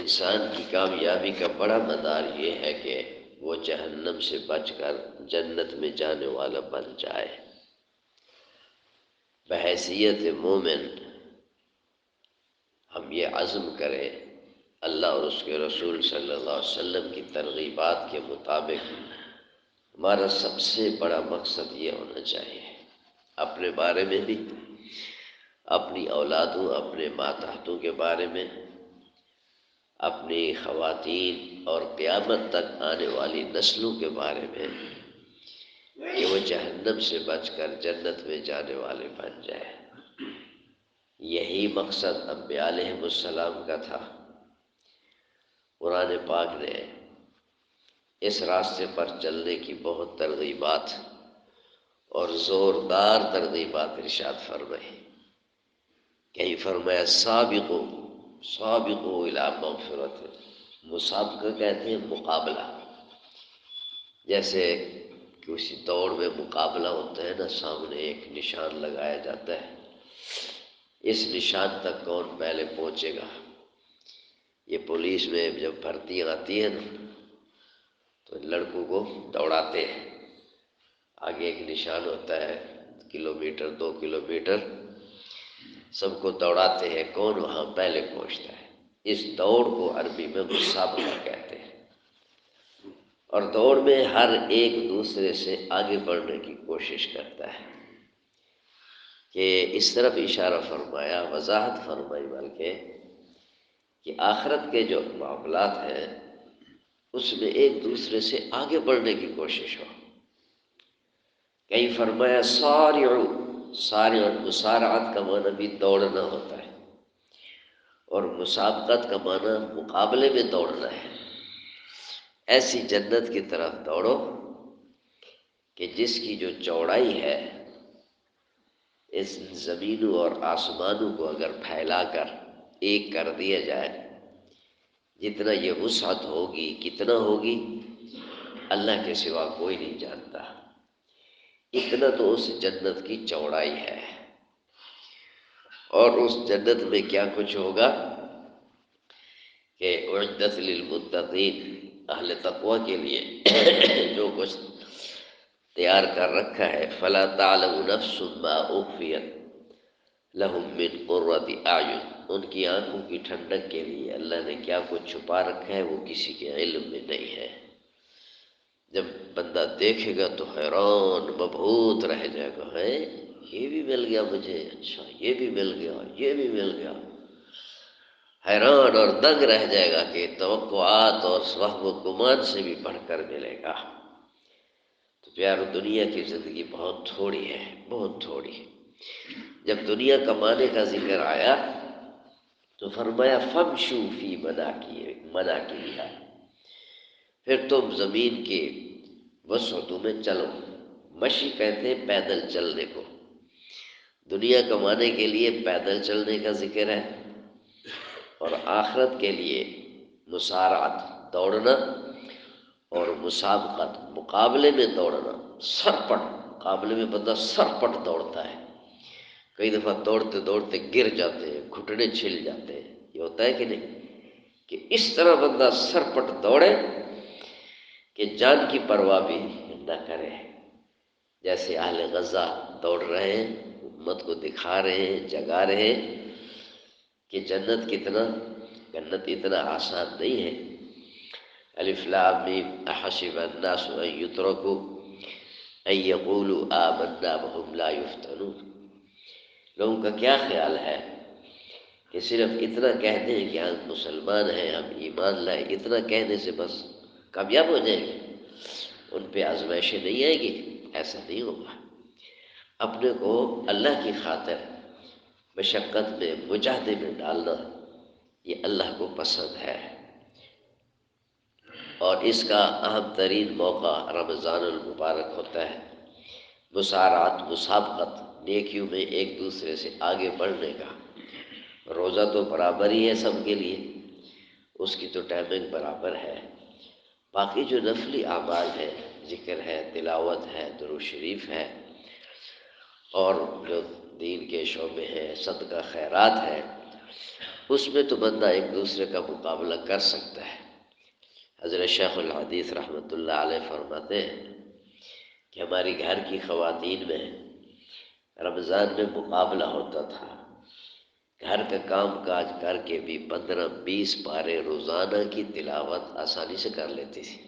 انسان کی کامیابی کا بڑا مدار یہ ہے کہ وہ جہنم سے بچ کر جنت میں جانے والا بن جائے۔ بحیثیت مومن ہم یہ عزم کریں، اللہ اور اس کے رسول صلی اللہ علیہ وسلم کی ترغیبات کے مطابق ہمارا سب سے بڑا مقصد یہ ہونا چاہیے، اپنے بارے میں بھی، اپنی اولادوں، اپنے ماتحتوں کے بارے میں، اپنی خواتین اور قیامت تک آنے والی نسلوں کے بارے میں، کہ وہ جہنم سے بچ کر جنت میں جانے والے بن جائے۔ یہی مقصد انبیاء علیہ السلام کا تھا۔ قرآن پاک نے اس راستے پر چلنے کی بہت ترغیبات اور زوردار ترغیبات ارشاد فرمائی۔ کہیں فرمایا سابقو سابقو الی مغفرت، مسابقہ کہتے ہیں مقابلہ، جیسے کسی دوڑ میں مقابلہ ہوتا ہے نا، سامنے ایک نشان لگایا جاتا ہے، اس نشان تک کون پہلے پہنچے گا۔ یہ پولیس میں جب بھرتی آتی ہے نا تو لڑکوں کو دوڑاتے ہیں، آگے ایک نشان ہوتا ہے، کلومیٹر 2 کلومیٹر، سب کو دوڑاتے ہیں، کون وہاں پہلے پہنچتا ہے۔ اس دوڑ کو عربی میں مسابقہ کہتے ہیں، اور دوڑ میں ہر ایک دوسرے سے آگے بڑھنے کی کوشش کرتا ہے۔ کہ اس طرف اشارہ فرمایا، وضاحت فرمائی بلکہ کہ آخرت کے جو معاملات ہیں اس میں ایک دوسرے سے آگے بڑھنے کی کوشش ہو۔ کہیں فرمایا سارعوا، سارع مسارعت کا معنی بھی دوڑنا ہوتا ہے، اور مسابقت کا معنی مقابلے میں دوڑنا ہے۔ ایسی جنت کی طرف دوڑو کہ جس کی جو چوڑائی ہے، اس زمینوں اور آسمانوں کو اگر پھیلا کر ایک کر دیا جائے، جتنا یہ وسعت ہوگی، کتنا ہوگی، اللہ کے سوا کوئی نہیں جانتا۔ اتنا تو اس جنت کی چوڑائی ہے، اور اس جنت میں کیا کچھ ہوگا کہ اعدت للمتقین، اہل تقوی کے لیے جو کچھ تیار کر رکھا ہے، فلا تعلم نفس ما اخفی لہم من قرۃ اعین، ان کی آنکھوں کی ٹھنڈک کے لیے اللہ نے کیا کچھ چھپا رکھا ہے وہ کسی کے علم میں نہیں ہے۔ جب بندہ دیکھے گا تو حیران مبہوت رہ جائے گا، ہے یہ بھی مل گیا مجھے، اچھا یہ بھی مل گیا، یہ بھی مل گیا، حیران اور دنگ رہ جائے گا کہ توقعات اور وہم و گمان سے بھی بڑھ کر ملے گا۔ تو پیارو، دنیا کی زندگی بہت تھوڑی ہے، بہت تھوڑی ہے۔ جب دنیا کمانے کا ذکر آیا تو فرمایا فمشوا فی مناکبہا، پھر تم زمین کے وسعتوں میں چلو۔ مشی کہتے ہیں پیدل چلنے کو۔ دنیا کمانے کے لیے پیدل چلنے کا ذکر ہے، اور آخرت کے لیے مسارعت دوڑنا، اور مسابقت مقابلے میں دوڑنا، سرپٹ مقابلے میں بندہ سرپٹ دوڑتا ہے، کئی دفعہ دوڑتے دوڑتے گر جاتے ہیں، گھٹنے چھل جاتے ہیں، یہ ہوتا ہے کہ نہیں، کہ اس طرح بندہ سرپٹ دوڑے کہ جان کی پرواہ بھی نہ کرے، جیسے اہل غزہ دوڑ رہے ہیں، امت کو دکھا رہے ہیں، جگا رہے ہیں کہ جنت اتنا آسان نہیں ہے۔ الف لام میم احسب الناس ان یترکوا ان یقولوا آمنا وهم لا یفتنون، لوگوں کا کیا خیال ہے کہ صرف اتنا کہہ دیں کہ ہم مسلمان ہیں، ہم ایمان لائے، اتنا کہنے سے بس کامیاب ہو جائیں گے، ان پہ آزمائشیں نہیں آئیں گی؟ ایسا نہیں ہوگا۔ اپنے کو اللہ کی خاطر مشقت میں، مجاہدے میں ڈالنا، یہ اللہ کو پسند ہے، اور اس کا اہم ترین موقع رمضان المبارک ہوتا ہے۔ مسارعت، مسابقت، نیکیوں میں ایک دوسرے سے آگے بڑھنے کا۔ روزہ تو برابر ہی ہے سب کے لیے، اس کی تو ٹائمنگ برابر ہے۔ باقی جو نفلی اعمال ہیں، ذکر ہے، تلاوت ہے، درود شریف ہے، اور جو دین کے شعبے ہیں، صدقہ خیرات ہے، اس میں تو بندہ ایک دوسرے کا مقابلہ کر سکتا ہے۔ حضرت شیخ الحدیث رحمۃ اللہ علیہ فرماتے ہیں کہ ہماری گھر کی خواتین میں رمضان میں مقابلہ ہوتا تھا، گھر کا کام کاج کر کے بھی 15-20 پارے روزانہ کی تلاوت آسانی سے کر لیتی تھی۔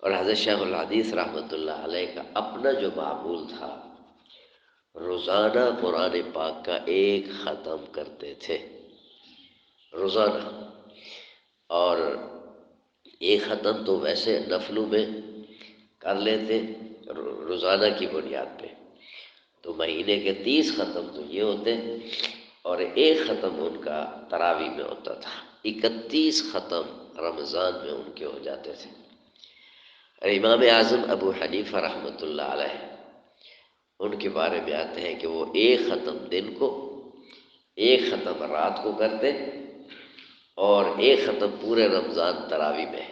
اور حضرت شیخ الحدیث رحمۃ اللہ علیہ کا اپنا جو معمول تھا، روزانہ قرآن پاک کا ایک ختم کرتے تھے روزانہ، اور ایک ختم تو ویسے نفلوں میں کر لیتے روزانہ کی بنیاد پہ، تو مہینے کے 30 ختم تو یہ ہوتے، اور ایک ختم ان کا تراویح میں ہوتا تھا۔ 31 ختم رمضان میں ان کے ہو جاتے تھے۔ اور امام اعظم ابو حنیفہ رحمۃ اللہ علیہ، ان کے بارے میں آتے ہیں کہ وہ ایک ختم دن کو، ایک ختم رات کو کرتے، اور ایک ختم پورے رمضان تراویح میں،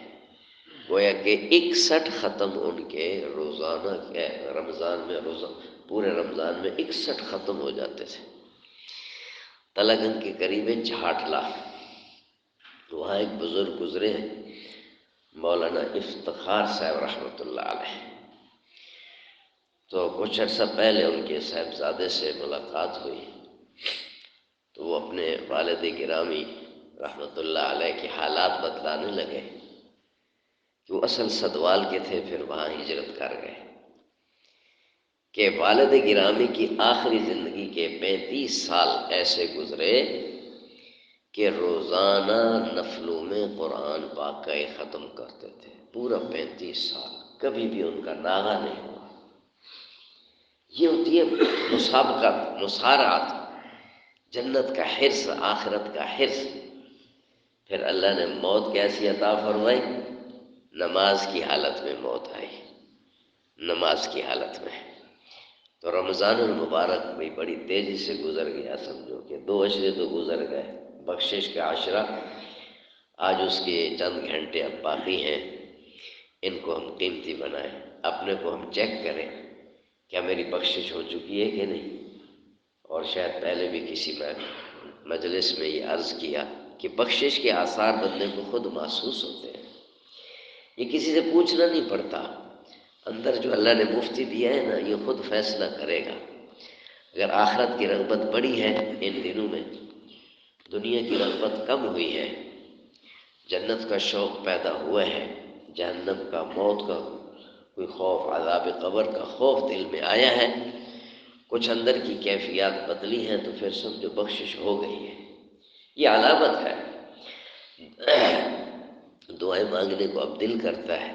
گویا کہ 61 ختم ان کے روزانہ کے رمضان میں، پورے رمضان میں 61 ختم ہو جاتے تھے۔ تلگن کے قریب جھاٹلا، وہاں ایک بزرگ گزرے ہیں مولانا افتخار صاحب رحمۃ اللہ علیہ، تو کچھ عرصہ پہلے ان کے صاحبزادے سے ملاقات ہوئی، تو وہ اپنے والد گرامی رحمۃ اللہ علیہ کے حالات بتلانے لگے کہ وہ اصل صدوال کے تھے، پھر وہاں ہجرت کر گئے، کہ والد گرامی کی آخری زندگی کے 35 سال ایسے گزرے کہ روزانہ نفلوں میں قرآن پاک کا ایک ختم کرتے تھے، پورا 35 سال کبھی بھی ان کا ناغہ نہیں ہوا۔ یہ ہوتی ہے مسابقت، مسارعت، جنت کا حرص، آخرت کا حرص۔ پھر اللہ نے موت کیسی عطا فرمائی؟ نماز کی حالت میں موت آئی، نماز کی حالت میں۔ تو رمضان المبارک بھی بڑی تیزی سے گزر گیا، سمجھو کہ 2 عشرے تو گزر گئے، بخشش کا عشرہ آج اس کے چند گھنٹے اب باقی ہیں، ان کو ہم قیمتی بنائیں، اپنے کو ہم چیک کریں کیا میری بخشش ہو چکی ہے کہ نہیں۔ اور شاید پہلے بھی کسی مجلس میں یہ عرض کیا کہ بخشش کے آثار بندے کو خود محسوس ہوتے ہیں، یہ کسی سے پوچھنا نہیں پڑتا، اندر جو اللہ نے مفتی دیا ہے نا، یہ خود فیصلہ کرے گا۔ اگر آخرت کی رغبت بڑی ہے ان دنوں میں، دنیا کی رغبت کم ہوئی ہے، جنت کا شوق پیدا ہوا ہے، جہنم کا، موت کا کوئی خوف، عذاب قبر کا خوف دل میں آیا ہے، کچھ اندر کی کیفیات بدلی ہیں، تو پھر سمجھو بخشش ہو گئی ہے، یہ علامت ہے۔ دعائیں مانگنے کو اب دل کرتا ہے،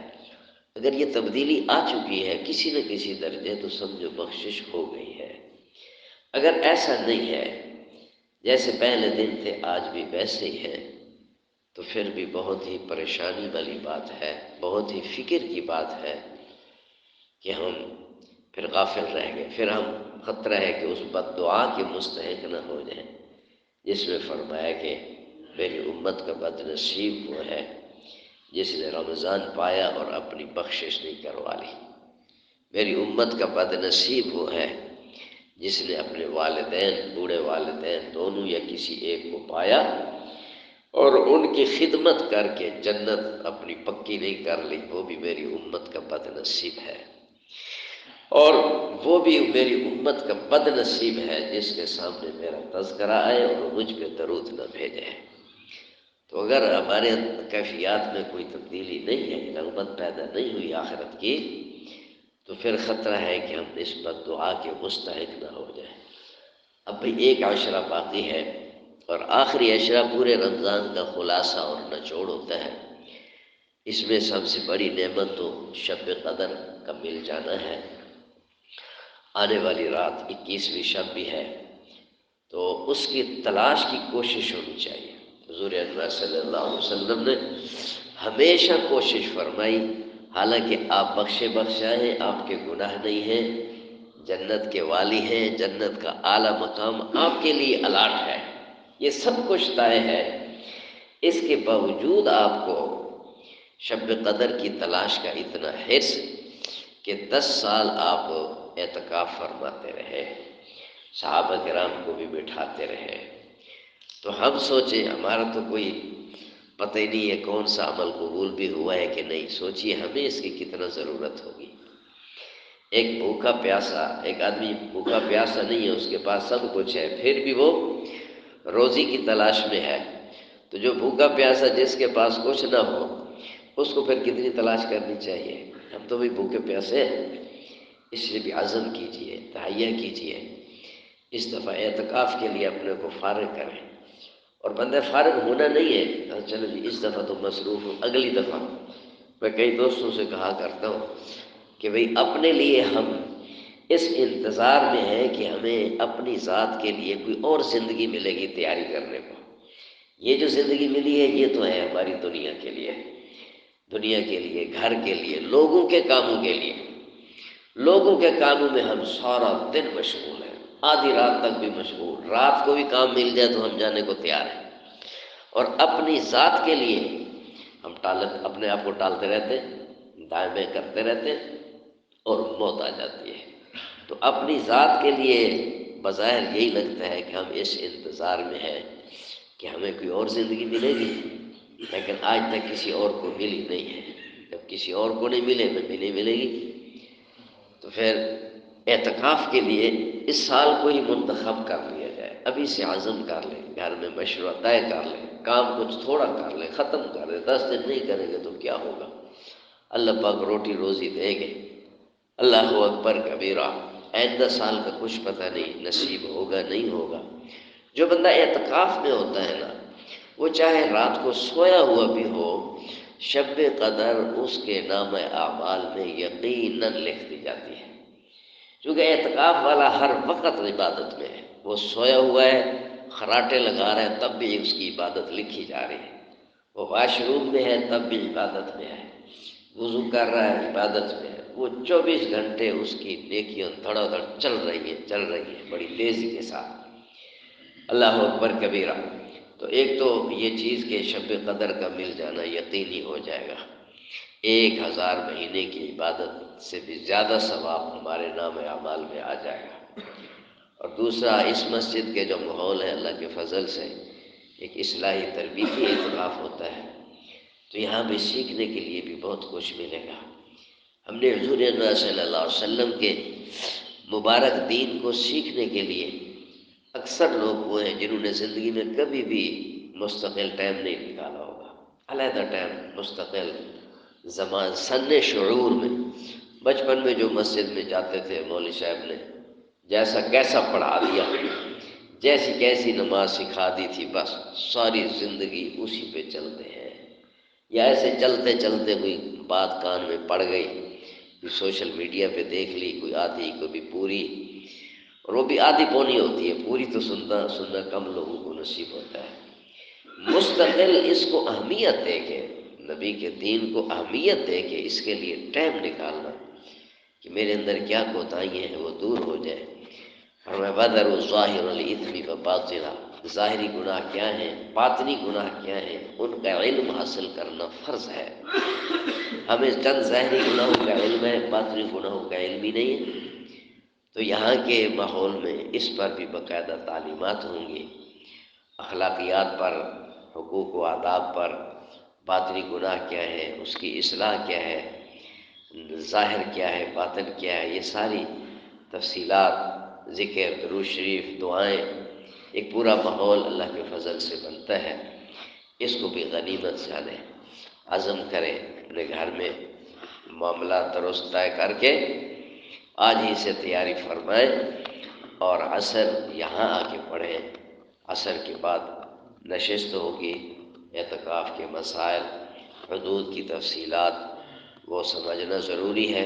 اگر یہ تبدیلی آ چکی ہے کسی نہ کسی درجے، تو سمجھو بخشش ہو گئی ہے۔ اگر ایسا نہیں ہے، جیسے پہلے دن تھے آج بھی ویسے ہی ہے، تو پھر بھی بہت ہی پریشانی والی بات ہے، بہت ہی فکر کی بات ہے کہ ہم پھر غافل رہ گئے، پھر ہم خطرہ ہے کہ اس بد دعا کے مستحق نہ ہو جائیں، جس میں فرمایا کہ میری امت کا بد نصیب وہ ہے جس نے رمضان پایا اور اپنی بخشش نہیں کروا لی، میری امت کا بد نصیب وہ ہے جس نے اپنے والدین، بوڑھے والدین دونوں یا کسی ایک کو پایا اور ان کی خدمت کر کے جنت اپنی پکی نہیں کر لی، وہ بھی میری امت کا بد نصیب ہے۔ اور وہ بھی میری امت کا بد نصیب ہے جس کے سامنے میرا تذکرہ آئے اور مجھ پہ درود نہ بھیجے۔ تو اگر ہمارے کیفیات میں کوئی تبدیلی نہیں ہے، رغبت پیدا نہیں ہوئی آخرت کی، تو پھر خطرہ ہے کہ ہم اس بد دعا کے مستحق نہ ہو جائیں۔ اب بھی ایک عشرہ باقی ہے، اور آخری عشرہ پورے رمضان کا خلاصہ اور نچوڑ ہوتا ہے۔ اس میں سب سے بڑی نعمت تو شب قدر کا مل جانا ہے۔ آنے والی رات 21ویں شب بھی ہے، تو اس کی تلاش کی کوشش ہونی چاہیے۔ حضور اکرم صلی اللہ علیہ وسلم نے ہمیشہ کوشش فرمائی، حالانکہ آپ بخشے بخشائے ہیں، آپ کے گناہ نہیں ہیں، جنت کے والی ہیں، جنت کا اعلیٰ مقام آپ کے لیے الاٹ ہے، یہ سب کچھ طے ہے، اس کے باوجود آپ کو شب قدر کی تلاش کا اتنا حرص کہ 10 سال آپ اعتکاف فرماتے رہے، صحابہ کرام کو بھی بٹھاتے رہے، تو ہم سوچیں، ہمارا تو کوئی پتہ ہی نہیں ہے کون سا عمل قبول بھی ہوا ہے کہ نہیں، سوچیے ہمیں اس کی کتنا ضرورت ہوگی۔ ایک بھوکا پیاسا، ایک آدمی بھوکا پیاسا نہیں ہے، اس کے پاس سب کچھ ہے، پھر بھی وہ روزی کی تلاش میں ہے۔ تو جو بھوکا پیاسا جس کے پاس کچھ نہ ہو، اس کو پھر کتنی تلاش کرنی چاہیے؟ ہم تو بھی بھوکے پیاسے ہیں، اس لیے بھی عزم کیجئے، تہیہ کیجئے، اس دفعہ اعتکاف کے لیے اپنے کو فارغ کریں۔ اور بندہ فارغ ہونا نہیں ہے، چلو جی اس دفعہ تو مصروف ہوں، اگلی دفعہ۔ میں کئی دوستوں سے کہا کرتا ہوں کہ بھئی اپنے لیے ہم اس انتظار میں ہیں کہ ہمیں اپنی ذات کے لیے کوئی اور زندگی ملے گی تیاری کرنے کو۔ یہ جو زندگی ملی ہے یہ تو ہے ہماری دنیا کے لیے، دنیا کے لیے، گھر کے لیے، لوگوں کے کاموں کے لیے۔ لوگوں کے کاموں میں ہم سارا دن مشغول ہیں، آدھی رات تک بھی مشغول، رات کو بھی کام مل جائے تو ہم جانے کو تیار ہیں۔ اور اپنی ذات کے لیے ہم اپنے آپ کو ٹالتے رہتے ہیں، دائیں بائیں کرتے رہتے ہیں، اور موت آ جاتی ہے۔ تو اپنی ذات کے لیے بظاہر یہی لگتا ہے کہ ہم اس انتظار میں ہیں کہ ہمیں کوئی اور زندگی ملے گی، لیکن آج تک کسی اور کو ملی نہیں ہے۔ جب کسی اور کو نہیں ملے ہمیں ملے گی۔ تو پھر اعتکاف کے لیے اس سال کو ہی منتخب کر لیا جائے، ابھی سے عزم کر لیں، گھر میں مشورہ طے کر لیں، کام کچھ تھوڑا کر لیں، ختم کر لیں۔ 10 دن نہیں کریں گے تو کیا ہوگا؟ اللہ پاک روٹی روزی دیں گے۔ اللہ اکبر کبیرہ، آئندہ سال کا کچھ پتہ نہیں، نصیب ہوگا نہیں ہوگا۔ جو بندہ اعتکاف میں ہوتا ہے نا، وہ چاہے رات کو سویا ہوا بھی ہو، شب قدر اس کے نام اعمال میں یقیناً لکھ دی جاتی ہے، کیونکہ اعتکاف والا ہر وقت عبادت میں ہے۔ وہ سویا ہوا ہے، خراٹے لگا رہا ہے، تب بھی اس کی عبادت لکھی جا رہی ہے۔ وہ واش روم میں ہے تب بھی عبادت میں ہے، وضو کر رہا ہے عبادت میں ہے۔ وہ 24 گھنٹے اس کی نیکیاں دھڑا دھڑ چل رہی ہیں بڑی تیزی کے ساتھ۔ اللہ اکبر کبیرہ۔ تو ایک تو یہ چیز کہ شب قدر کا مل جانا یقینی ہو جائے گا، 1000 مہینے کی عبادت سے بھی زیادہ ثواب ہمارے نام اعمال میں آ جائے گا۔ اور دوسرا، اس مسجد کے جو ماحول ہے اللہ کے فضل سے ایک اصلاحی تربیتی اعتکاف ہوتا ہے، تو یہاں بھی سیکھنے کے لیے بھی بہت کچھ ملے گا۔ ہم نے حضور اللہ صلی اللہ علیہ وسلم کے مبارک دین کو سیکھنے کے لیے، اکثر لوگ وہ ہیں جنہوں نے زندگی میں کبھی بھی مستقل ٹائم نہیں نکالا ہوگا، علیحدہ ٹائم، مستقل زمان، سن شعور میں، بچپن میں جو مسجد میں جاتے تھے مولوی صاحب نے جیسا کیسا پڑھا دیا، جیسی کیسی نماز سکھا دی تھی، بس ساری زندگی اسی پہ چلتے ہیں۔ یا ایسے چلتے چلتے کوئی بات کان میں پڑ گئی، کوئی سوشل میڈیا پہ دیکھ لی، کوئی آدھی کبھی پوری، اور وہ بھی آدھی پونی ہوتی ہے، پوری تو سننا کم لوگوں کو نصیب ہوتا ہے۔ مستقل اس کو اہمیت دے کے، نبی کے دین کو اہمیت دے کے، اس کے لیے ٹائم نکالنا کہ میرے اندر کیا کوتاہیاں ہیں وہ دور ہو جائے۔ اور میں بدر ظاہر الاثم وباطنہ، ظاہری گناہ کیا ہیں، باطنی گناہ کیا ہیں، ان کا علم حاصل کرنا فرض ہے۔ ہمیں چند ظاہری گناہوں کا علم ہے، باطنی گناہوں کا علم ہی نہیں ہے۔ تو یہاں کے ماحول میں اس پر بھی باقاعدہ تعلیمات ہوں گی، اخلاقیات پر، حقوق و آداب پر، باطنی گناہ کیا ہے، اس کی اصلاح کیا ہے، ظاہر کیا ہے، باطن کیا ہے، یہ ساری تفصیلات، ذکر، درود شریف، دعائیں، ایک پورا ماحول اللہ کے فضل سے بنتا ہے۔ اس کو بھی غنیمت جانیں، عزم کریں، اپنے گھر میں معاملات درست طے کر کے آج ہی سے تیاری فرمائیں، اور عصر یہاں آ کے پڑھیں۔ عصر کے بعد نشست ہوگی، اعتکاف کے مسائل، حدود کی تفصیلات وہ سمجھنا ضروری ہے،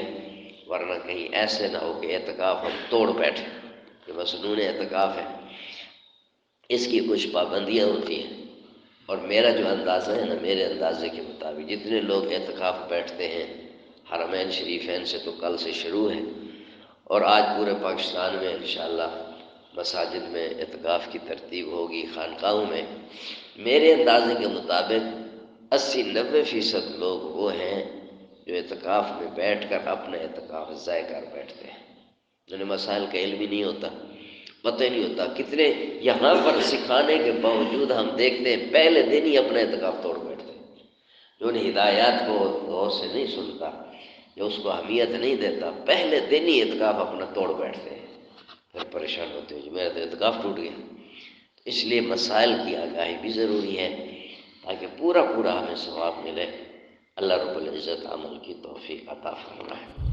ورنہ کہیں ایسے نہ ہو کہ اعتکاف ہم توڑ بیٹھیں کہ مسنون اعتکاف ہے، اس کی کچھ پابندیاں ہوتی ہیں۔ اور میرا جو اندازہ ہے نا، میرے اندازے کے مطابق جتنے لوگ اعتکاف بیٹھتے ہیں حرمین شریفین سے تو کل سے شروع ہے، اور آج پورے پاکستان میں انشاءاللہ مساجد میں اعتکاف کی ترتیب ہوگی، خانقاہوں میں، میرے اندازے کے مطابق 80-90% لوگ وہ ہیں جو اعتکاف میں بیٹھ کر اپنا اعتکاف ضائع کر بیٹھتے ہیں، انہیں مسائل کا علم ہی نہیں ہوتا، پتہ ہی نہیں ہوتا کتنے یہاں پر سکھانے کے باوجود ہم دیکھتے ہیں پہلے دن ہی اپنا اعتکاف توڑ بیٹھتے ہیں۔ جو ان ہدایات کو غور سے نہیں سنتا، جو اس کو اہمیت نہیں دیتا، پہلے دن ہی اعتکاف اپنا توڑ بیٹھتے ہیں، پھر پریشان ہوتے ہیں جو میرا تو اعتکاف ٹوٹ گیا۔ اس لیے مسائل کی آگاہی بھی ضروری ہے تاکہ پورا ہمیں ثواب ملے۔ اللہ رب العزت عمل کی توفیق عطا فرمائے۔